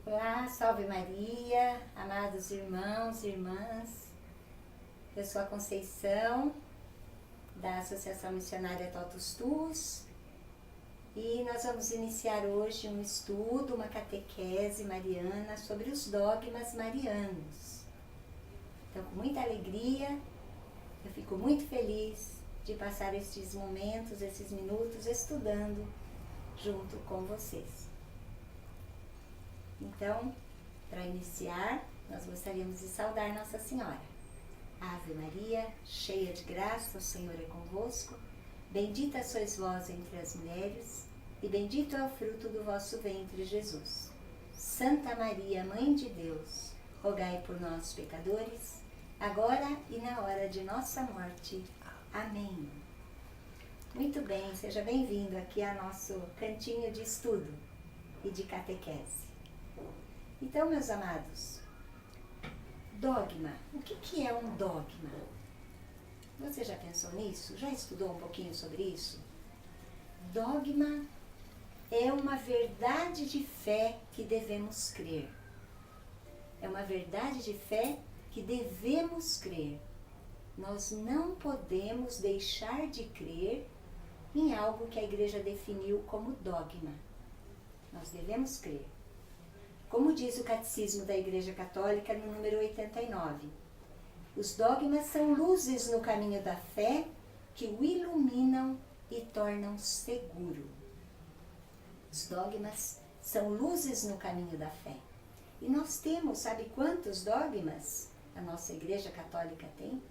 Olá, salve Maria, amados irmãos e irmãs. Eu sou a Conceição, da Associação Missionária Totus Tuus, e nós vamos iniciar hoje um estudo, uma catequese mariana sobre os dogmas marianos. Então, com muita alegria, eu fico muito feliz de passar estes momentos, esses minutos estudando junto com vocês. Então, para iniciar, nós gostaríamos de saudar Nossa Senhora. Ave Maria, cheia de graça, o Senhor é convosco. Bendita sois vós entre as mulheres, e bendito é o fruto do vosso ventre, Jesus. Santa Maria, Mãe de Deus, rogai por nós, pecadores, agora e na hora de nossa morte. Amém. Muito bem, seja bem-vindo aqui ao nosso cantinho de estudo e de catequese. Então, meus amados, dogma. O que é um dogma? Você já pensou nisso? Já estudou um pouquinho sobre isso? Dogma é uma verdade de fé que devemos crer. É uma verdade de fé que devemos crer. Nós não podemos deixar de crer em algo que a Igreja definiu como dogma. Nós devemos crer. Como diz o Catecismo da Igreja Católica, no número 89, os dogmas são luzes no caminho da fé que o iluminam e tornam seguro. Os dogmas são luzes no caminho da fé. E nós temos, sabe quantos dogmas a nossa Igreja Católica tem?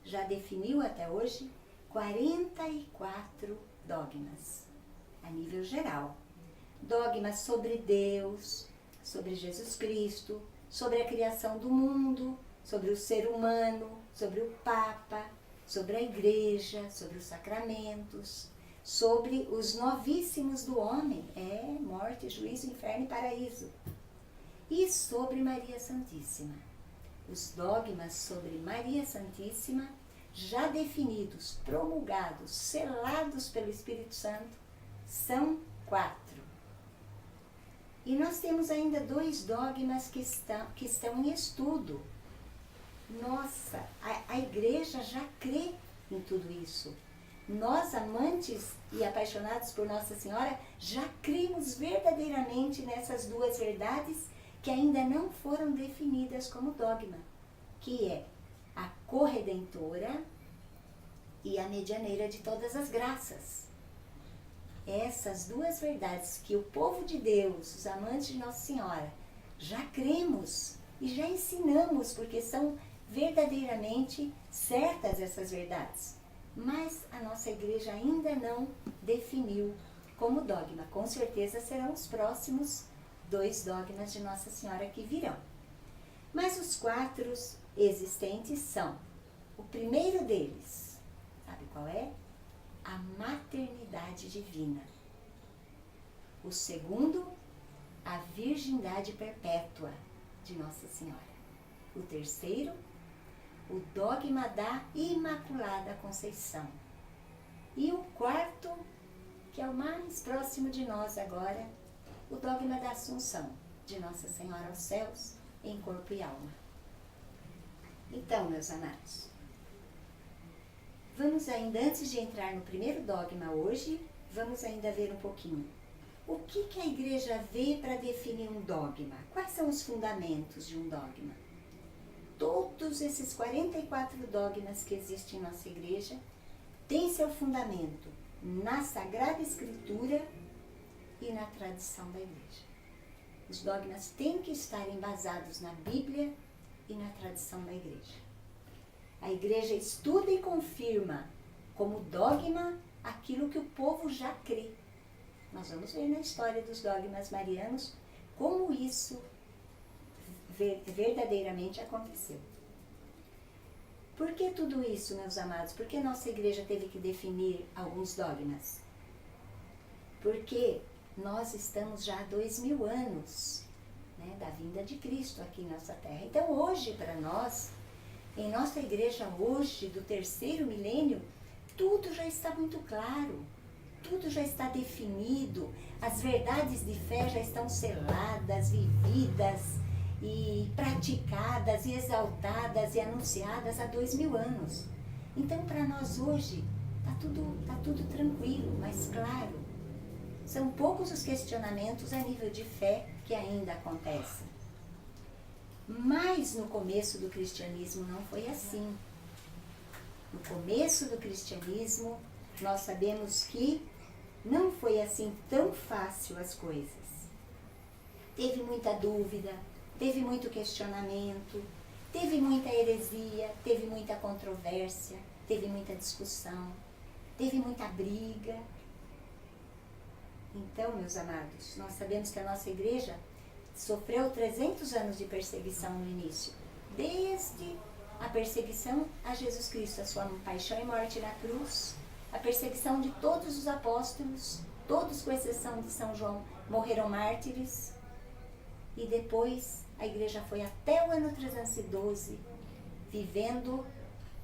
Já definiu até hoje 44 dogmas, a nível geral. Dogmas sobre Deus, sobre Jesus Cristo, sobre a criação do mundo, sobre o ser humano, sobre o Papa, sobre a Igreja, sobre os sacramentos, sobre os novíssimos do homem, morte, juízo, inferno e paraíso, e sobre Maria Santíssima. Os dogmas sobre Maria Santíssima, já definidos, promulgados, selados pelo Espírito Santo, são 4. E nós temos ainda 2 dogmas que estão em estudo. Nossa, a Igreja já crê em tudo isso. Nós, amantes e apaixonados por Nossa Senhora, já cremos verdadeiramente nessas 2 verdades que ainda não foram definidas como dogma, que é a corredentora e a medianeira de todas as graças. Essas 2 verdades que o povo de Deus, os amantes de Nossa Senhora, já cremos e já ensinamos, porque são verdadeiramente certas essas verdades. Mas a nossa Igreja ainda não definiu como dogma. Com certeza serão os próximos 2 dogmas de Nossa Senhora que virão. Mas os 4 existentes são: o primeiro deles, sabe qual é? A maternidade divina. O segundo, a virgindade perpétua de Nossa Senhora. O terceiro, o dogma da Imaculada Conceição. E o 4, que é o mais próximo de nós agora, o dogma da Assunção de Nossa Senhora aos céus, em corpo e alma. Então, meus amados, vamos ainda, antes de entrar no primeiro dogma hoje, vamos ainda ver um pouquinho. O que a Igreja vê para definir um dogma? Quais são os fundamentos de um dogma? Todos esses 44 dogmas que existem em nossa Igreja têm seu fundamento na Sagrada Escritura e na tradição da Igreja. Os dogmas têm que estar embasados na Bíblia e na tradição da Igreja. A Igreja estuda e confirma como dogma aquilo que o povo já crê. Nós vamos ver na história dos dogmas marianos como isso verdadeiramente aconteceu. Por que tudo isso, meus amados? Por que nossa Igreja teve que definir alguns dogmas? Porque nós estamos já há 2000 anos, da vinda de Cristo aqui em nossa terra. Então hoje, para nós, em nossa Igreja hoje, do 3º milênio, tudo já está muito claro. tudo já está definido, as verdades de fé já estão seladas, vividas e praticadas e exaltadas e anunciadas há 2000 anos. Então, para nós hoje, tá tudo tranquilo, mas claro, são poucos os questionamentos a nível de fé que ainda acontecem. Mas no começo do cristianismo não foi assim. No começo do cristianismo, nós sabemos que não foi assim tão fácil as coisas. Teve muita dúvida, teve muito questionamento, teve muita heresia, teve muita controvérsia, teve muita discussão, teve muita briga. Então, meus amados, nós sabemos que a nossa igreja sofreu 300 anos de perseguição no início, desde a perseguição a Jesus Cristo, a sua paixão e morte na cruz, a perseguição de todos os apóstolos, todos com exceção de São João, morreram mártires, e depois a igreja foi até o ano 312, vivendo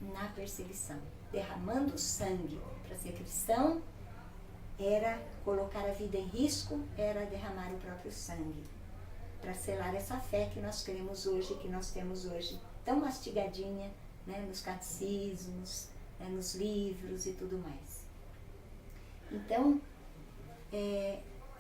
na perseguição, derramando sangue. Para ser cristão, era colocar a vida em risco, era derramar o próprio sangue, para selar essa fé que nós cremos hoje, que nós temos hoje, tão mastigadinha, né, nos catecismos, né, nos livros e tudo mais. Então,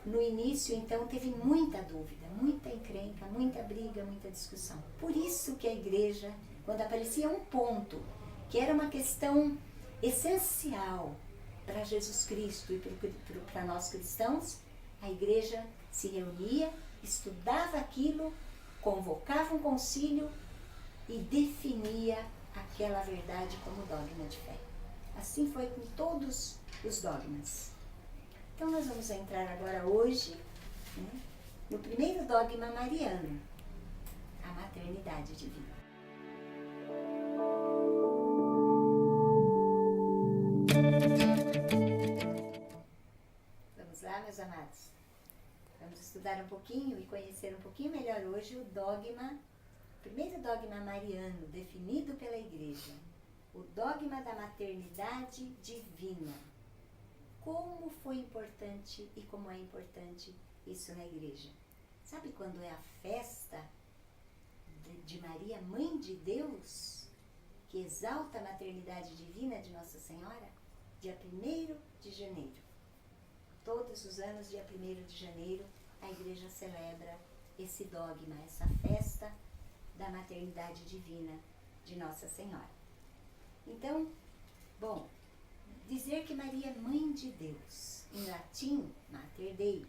no início, então, teve muita dúvida, muita encrenca, muita briga, muita discussão. Por isso que a igreja, quando aparecia um ponto que era uma questão essencial para Jesus Cristo e para nós cristãos, a igreja se reunia, estudava aquilo, convocava um concílio e definia aquela verdade como dogma de fé. Assim foi com todos os dogmas. Então nós vamos entrar agora hoje, né, no primeiro dogma mariano, a maternidade divina. Vamos lá, meus amados? Vamos estudar um pouquinho e conhecer um pouquinho melhor hoje o primeiro dogma mariano definido pela igreja, o dogma da maternidade divina. Como foi importante e como é importante isso na igreja? Sabe quando é a festa de Maria, Mãe de Deus, que exalta a maternidade divina de Nossa Senhora? Dia 1º de janeiro. Todos os anos, dia 1º de janeiro, a igreja celebra esse dogma, essa festa da maternidade divina de Nossa Senhora. Então, bom, dizer que Maria é Mãe de Deus, em latim, Mater Dei,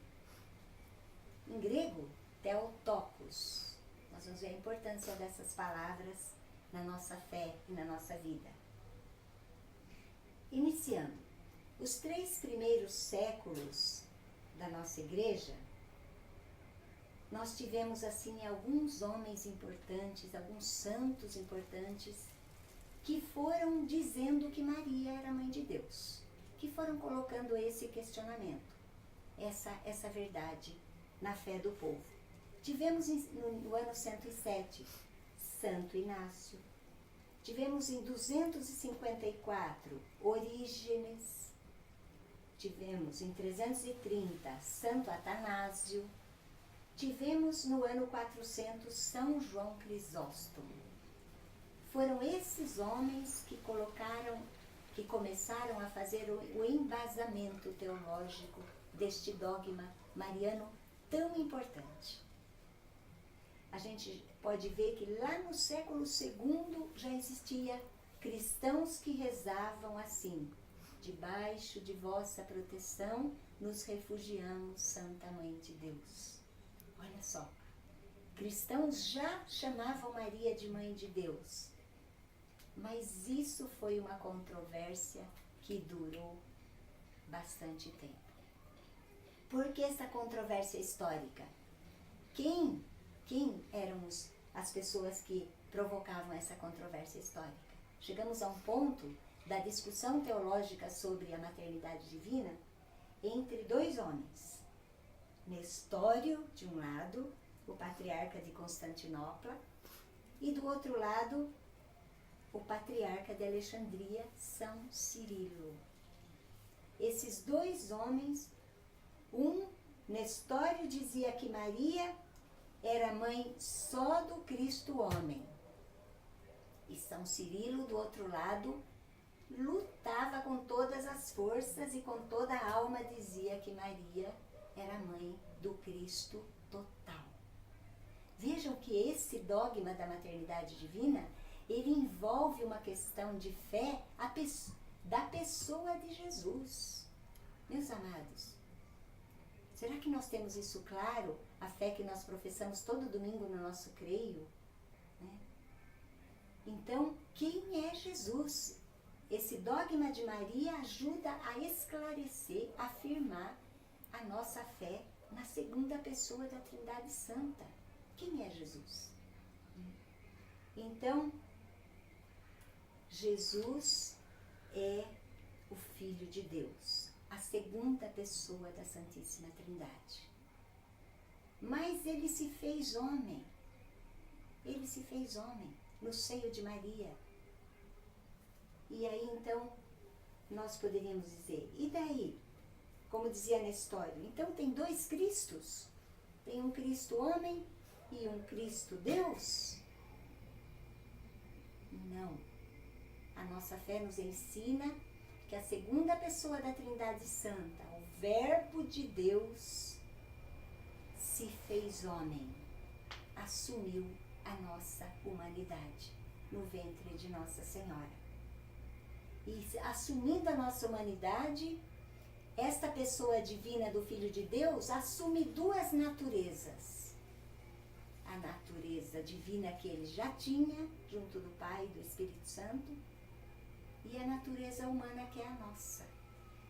em grego, Theotokos. Nós vamos ver a importância dessas palavras na nossa fé e na nossa vida. Iniciando, os 3 primeiros séculos da nossa igreja, nós tivemos assim alguns homens importantes, alguns santos importantes, que foram dizendo que Maria era Mãe de Deus, que foram colocando esse questionamento, essa verdade na fé do povo. Tivemos no ano 107, Santo Inácio. Tivemos em 254, Orígenes. Tivemos em 330, Santo Atanásio. Tivemos no ano 400, São João Crisóstomo. Foram esses homens que começaram a fazer o embasamento teológico deste dogma mariano tão importante. A gente pode ver que lá no século II já existia cristãos que rezavam assim: debaixo de vossa proteção nos refugiamos, Santa Mãe de Deus. Olha só, cristãos já chamavam Maria de Mãe de Deus. Mas isso foi uma controvérsia que durou bastante tempo. Por que essa controvérsia histórica? Quem eram as pessoas que provocavam essa controvérsia histórica? Chegamos a um ponto da discussão teológica sobre a maternidade divina entre 2 homens. Nestório, de um lado, o patriarca de Constantinopla, e do outro lado, o patriarca de Alexandria, São Cirilo. esses dois homens, Nestório dizia que Maria era mãe só do Cristo homem. E São Cirilo, do outro lado, lutava com todas as forças e com toda a alma dizia que Maria era mãe do Cristo total. Vejam que esse dogma da maternidade divina, ele envolve uma questão de fé da pessoa de Jesus. Meus amados, será que nós temos isso claro? A fé que nós professamos todo domingo no nosso creio? Né? Então, quem é Jesus? Esse dogma de Maria ajuda a esclarecer, a afirmar a nossa fé na segunda pessoa da Trindade Santa. Quem é Jesus? Então, Jesus é o Filho de Deus, a segunda pessoa da Santíssima Trindade. Mas ele se fez homem. Ele se fez homem no seio de Maria. E aí então nós poderíamos dizer, e daí? Como dizia Nestório, então tem dois Cristos? Tem um Cristo homem e um Cristo Deus? Não. A nossa fé nos ensina que a segunda pessoa da Trindade Santa, o Verbo de Deus, se fez homem, assumiu a nossa humanidade no ventre de Nossa Senhora. E assumindo a nossa humanidade, esta pessoa divina do Filho de Deus assume duas naturezas. A natureza divina que ele já tinha, junto do Pai e do Espírito Santo, e a natureza humana que é a nossa.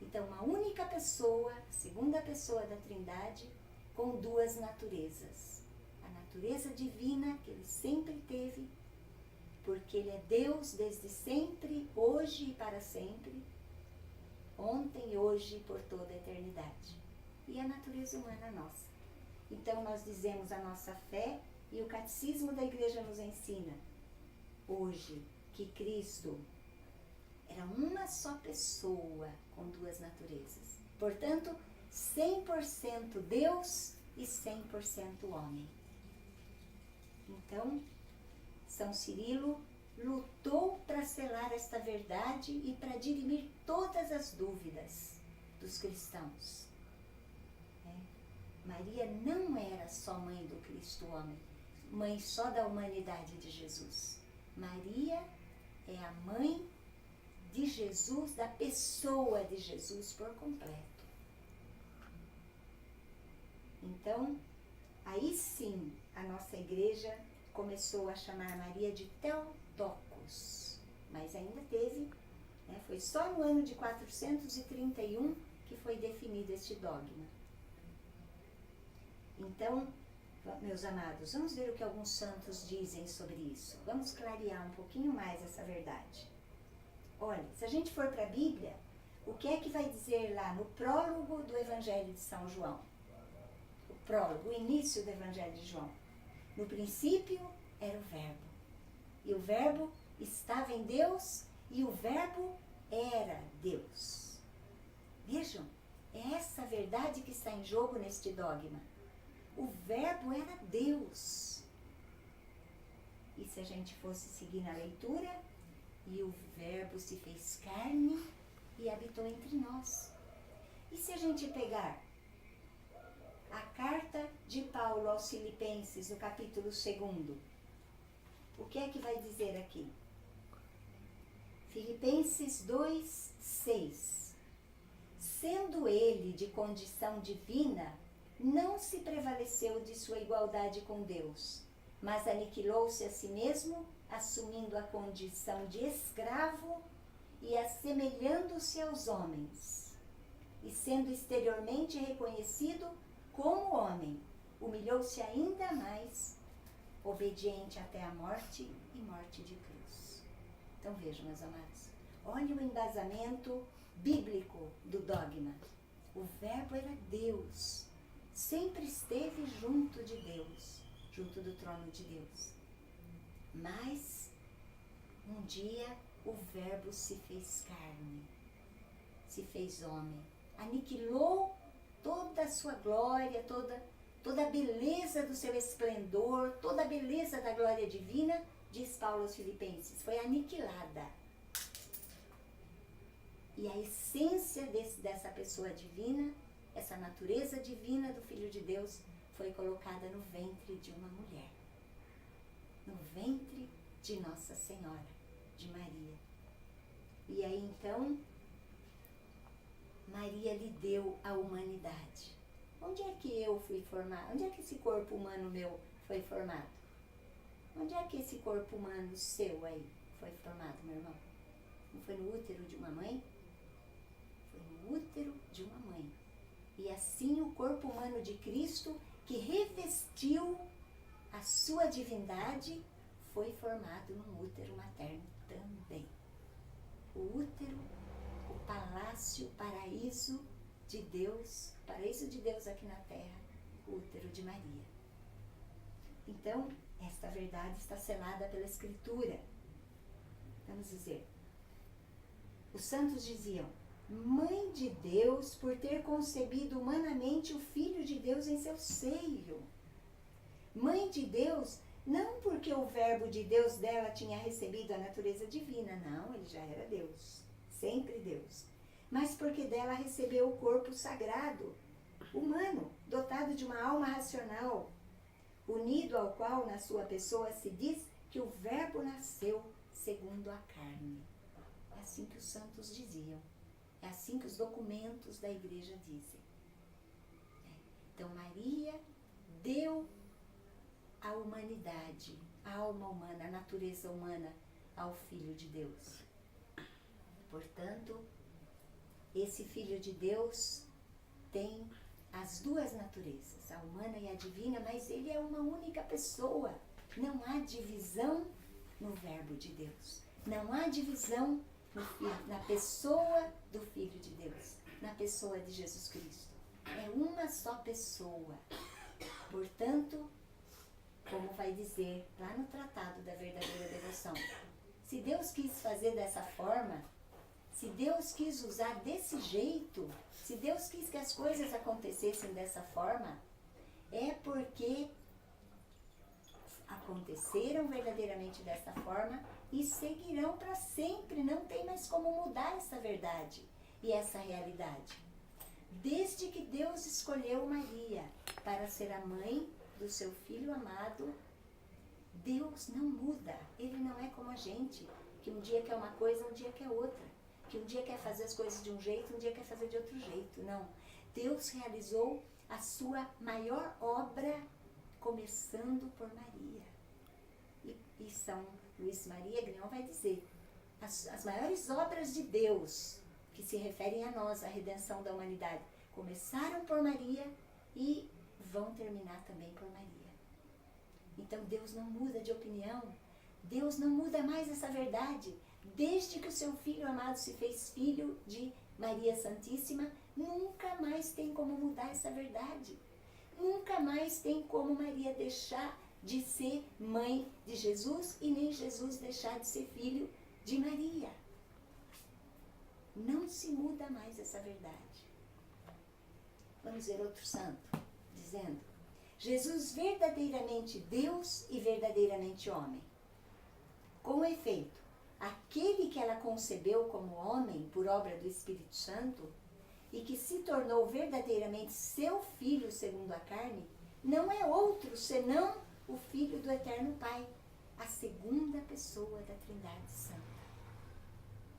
Então, uma única pessoa, segunda pessoa da Trindade, com duas naturezas. A natureza divina que ele sempre teve, porque ele é Deus desde sempre, hoje e para sempre, ontem, hoje e por toda a eternidade. E a natureza humana nossa. Então nós dizemos a nossa fé e o catecismo da Igreja nos ensina hoje que Cristo era uma só pessoa com duas naturezas. Portanto, 100% Deus e 100% homem. Então, São Cirilo lutou para selar esta verdade e para dirimir todas as dúvidas dos cristãos. Maria não era só mãe do Cristo homem, mãe só da humanidade de Jesus. Maria é a mãe de Jesus, da pessoa de Jesus por completo. Então, aí sim, a nossa igreja começou a chamar Maria de Theotokos, mas ainda teve, foi só no ano de 431 que foi definido este dogma. Então, meus amados, vamos ver o que alguns santos dizem sobre isso. Vamos clarear um pouquinho mais essa verdade. Olha, se a gente for para a Bíblia, o que é que vai dizer lá no prólogo do Evangelho de São João? O prólogo, o início do Evangelho de João. No princípio era o Verbo. E o Verbo estava em Deus e o Verbo era Deus. Vejam, é essa a verdade que está em jogo neste dogma. O Verbo era Deus. E se a gente fosse seguir na leitura, e o Verbo se fez carne e habitou entre nós. E se a gente pegar a carta de Paulo aos Filipenses, no capítulo 2, o que é que vai dizer aqui? Filipenses 2:6. Sendo ele de condição divina, não se prevaleceu de sua igualdade com Deus, mas aniquilou-se a si mesmo, assumindo a condição de escravo e assemelhando-se aos homens. E sendo exteriormente reconhecido como homem, humilhou-se ainda mais, obediente até a morte e morte de cruz. Então vejam, meus amados, olha o embasamento bíblico do dogma. O Verbo era Deus, sempre esteve junto de Deus, junto do trono de Deus. Mas, um dia, o Verbo se fez carne. se fez homem. Aniquilou toda a sua glória, toda a beleza do seu esplendor, toda a beleza da glória divina, diz Paulo aos Filipenses, foi aniquilada. E a essência dessa pessoa divina, essa natureza divina do Filho de Deus, foi colocada no ventre de uma mulher. No ventre de Nossa Senhora, de Maria. E aí então, Maria lhe deu a humanidade. Onde é que eu fui formado? Onde é que esse corpo humano meu foi formado? Onde é que esse corpo humano seu aí foi formado, meu irmão? Não foi no útero de uma mãe? Foi no útero de uma mãe. E assim o corpo humano de Cristo, que revestiu a sua divindade, foi formado num útero materno também. O útero, o palácio, paraíso de Deus aqui na terra, o útero de Maria. Então, esta verdade está selada pela Escritura. Vamos dizer, os santos diziam, Mãe de Deus, por ter concebido humanamente o Filho de Deus em seu seio. Mãe de Deus, não porque o verbo de Deus dela tinha recebido a natureza divina, não, ele já era Deus, sempre Deus. Mas porque dela recebeu o corpo sagrado, humano, dotado de uma alma racional, unido ao qual na sua pessoa se diz que o verbo nasceu segundo a carne. É assim que os santos diziam. É assim que os documentos da igreja dizem. Então Maria deu a humanidade, a alma humana, a natureza humana ao Filho de Deus. Portanto, esse Filho de Deus tem as duas naturezas, a humana e a divina, mas ele é uma única pessoa. Não há divisão no verbo de Deus. Não há divisão na pessoa do Filho de Deus, na pessoa de Jesus Cristo. É uma só pessoa. Portanto, como vai dizer lá no Tratado da Verdadeira Devoção, se Deus quis fazer dessa forma, se Deus quis usar desse jeito, se Deus quis que as coisas acontecessem dessa forma, é porque aconteceram verdadeiramente dessa forma e seguirão para sempre. Não tem mais como mudar essa verdade e essa realidade. Desde que Deus escolheu Maria para ser a mãe do seu Filho amado, Deus não muda. Ele não é como a gente, que um dia quer uma coisa, um dia quer outra. Que um dia quer fazer as coisas de um jeito, um dia quer fazer de outro jeito. Não. Deus realizou a sua maior obra começando por Maria. E São Luís Maria Grignão vai dizer, as maiores obras de Deus, que se referem a nós, a redenção da humanidade, começaram por Maria e vão terminar também por Maria. Então Deus não muda de opinião, Deus não muda mais essa verdade. Desde que o seu Filho amado se fez filho de Maria Santíssima, nunca mais tem como mudar essa verdade. Nunca mais tem como Maria deixar de ser mãe de Jesus e nem Jesus deixar de ser filho de Maria. Não se muda mais essa verdade. Vamos ver outro santo, dizendo, Jesus verdadeiramente Deus e verdadeiramente homem. Com efeito, aquele que ela concebeu como homem por obra do Espírito Santo e que se tornou verdadeiramente seu filho segundo a carne, não é outro senão o Filho do Eterno Pai, a segunda pessoa da Trindade Santa.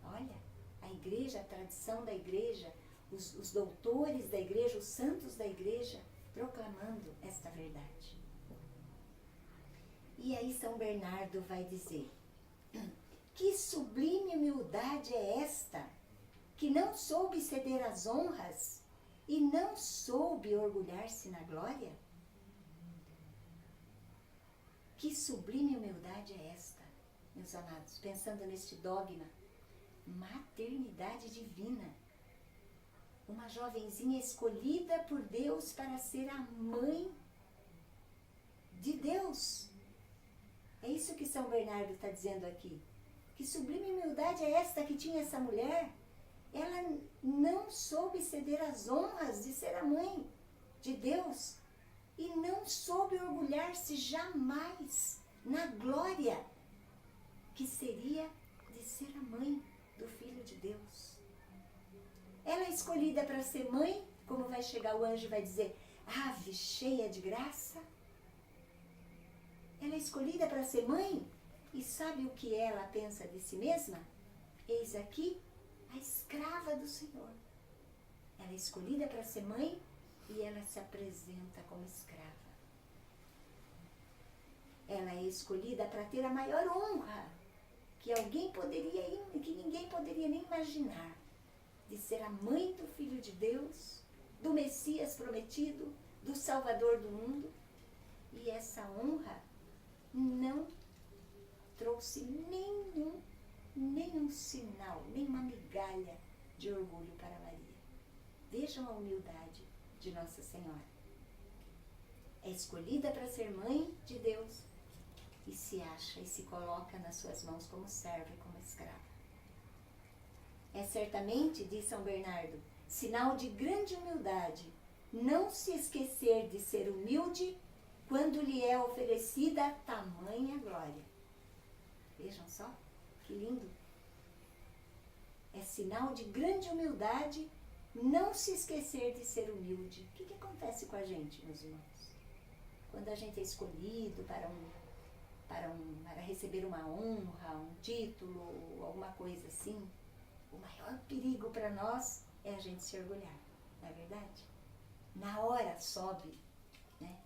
Olha, a igreja, a tradição da igreja, os doutores da igreja, os santos da igreja, proclamando esta verdade. E aí São Bernardo vai dizer, que sublime humildade é esta, que não soube ceder às honras e não soube orgulhar-se na glória? Que sublime humildade é esta, meus amados, pensando neste dogma, maternidade divina. Uma jovenzinha escolhida por Deus para ser a mãe de Deus. É isso que São Bernardo está dizendo aqui. Que sublime humildade é esta que tinha essa mulher, ela não soube ceder às honras de ser a mãe de Deus e não soube orgulhar-se jamais na glória que seria de ser a mãe do Filho de Deus. Ela é escolhida para ser mãe, como vai chegar o anjo e vai dizer, ave cheia de graça. Ela é escolhida para ser mãe e sabe o que ela pensa de si mesma? Eis aqui a escrava do Senhor. Ela é escolhida para ser mãe e ela se apresenta como escrava. Ela é escolhida para ter a maior honra que ninguém poderia nem imaginar, de ser a mãe do Filho de Deus, do Messias prometido, do Salvador do mundo. E essa honra não trouxe nenhum sinal, nenhuma migalha de orgulho para Maria. Vejam a humildade de Nossa Senhora. É escolhida para ser mãe de Deus e se acha e se coloca nas suas mãos como serva e como escrava. É certamente, diz São Bernardo, sinal de grande humildade não se esquecer de ser humilde quando lhe é oferecida tamanha glória. Vejam só, que lindo. É sinal de grande humildade não se esquecer de ser humilde. O que acontece com a gente, meus irmãos? Quando a gente é escolhido para receber uma honra, um título, alguma coisa assim, o maior perigo para nós é a gente se orgulhar, não é verdade? Na hora sobe, né?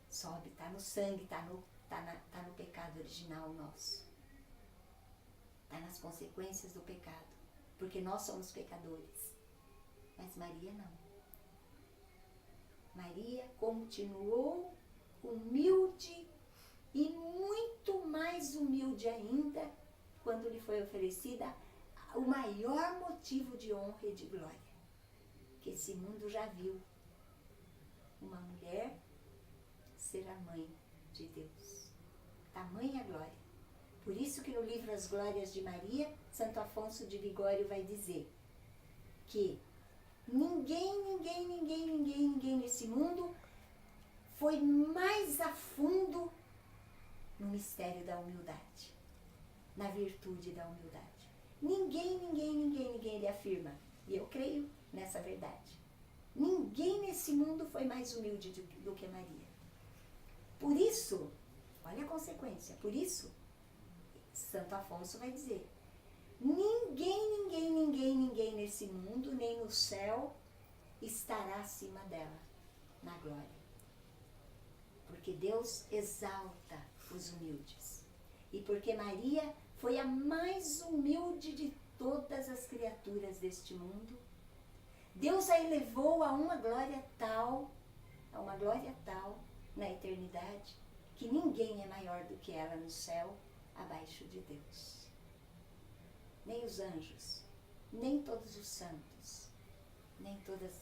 Sobe, está no sangue, está no pecado original nosso. Está nas consequências do pecado, porque nós somos pecadores. Mas Maria não. Maria continuou humilde e muito mais humilde ainda quando lhe foi oferecida o maior motivo de honra e de glória que esse mundo já viu. Uma mulher ser a mãe de Deus. Tamanha glória. Por isso que no livro As Glórias de Maria, Santo Afonso de Ligório vai dizer que ninguém nesse mundo foi mais a fundo no mistério da humildade, na virtude da humildade. Ninguém, ele afirma, e eu creio nessa verdade. Ninguém nesse mundo foi mais humilde do que Maria. Por isso, olha a consequência, por isso, Santo Afonso vai dizer, ninguém nesse mundo, nem no céu, estará acima dela, na glória. Porque Deus exalta os humildes. E porque Maria foi a mais humilde de todas as criaturas deste mundo, Deus a elevou a uma glória tal na eternidade, que ninguém é maior do que ela no céu, abaixo de Deus. Nem os anjos, nem todos os santos, nem todas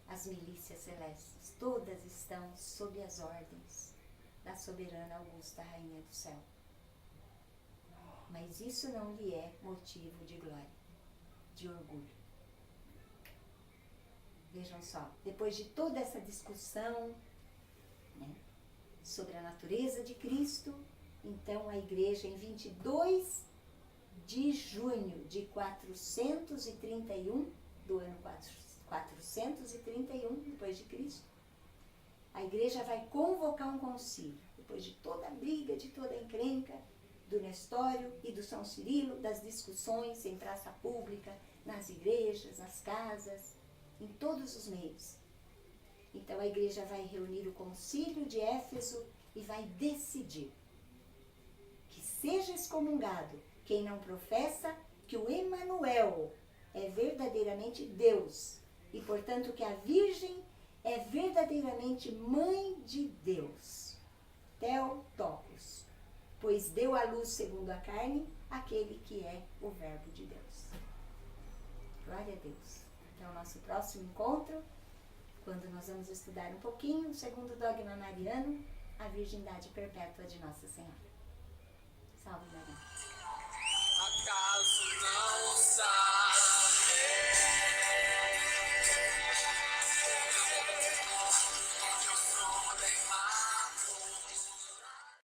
as milícias celestes, todas estão sob as ordens da soberana augusta Rainha do Céu. Mas isso não lhe é motivo de glória, de orgulho. Vejam só, depois de toda essa discussão, né, sobre a natureza de Cristo, então a Igreja, em 22 de junho de 431, do ano 431 depois de Cristo, a Igreja vai convocar um concílio, depois de toda a briga, de toda a encrenca do Nestório e do São Cirilo, das discussões em praça pública, nas igrejas, nas casas, em todos os meios. Então a Igreja vai reunir o concílio de Éfeso e vai decidir que seja excomungado quem não professa que o Emanuel é verdadeiramente Deus e, portanto, que a Virgem é verdadeiramente mãe de Deus, Theotokos, pois deu à luz segundo a carne aquele que é o Verbo de Deus. Glória a Deus. Então, nosso próximo encontro, quando nós vamos estudar um pouquinho o segundo dogma mariano, a virgindade perpétua de Nossa Senhora. Salve Maria.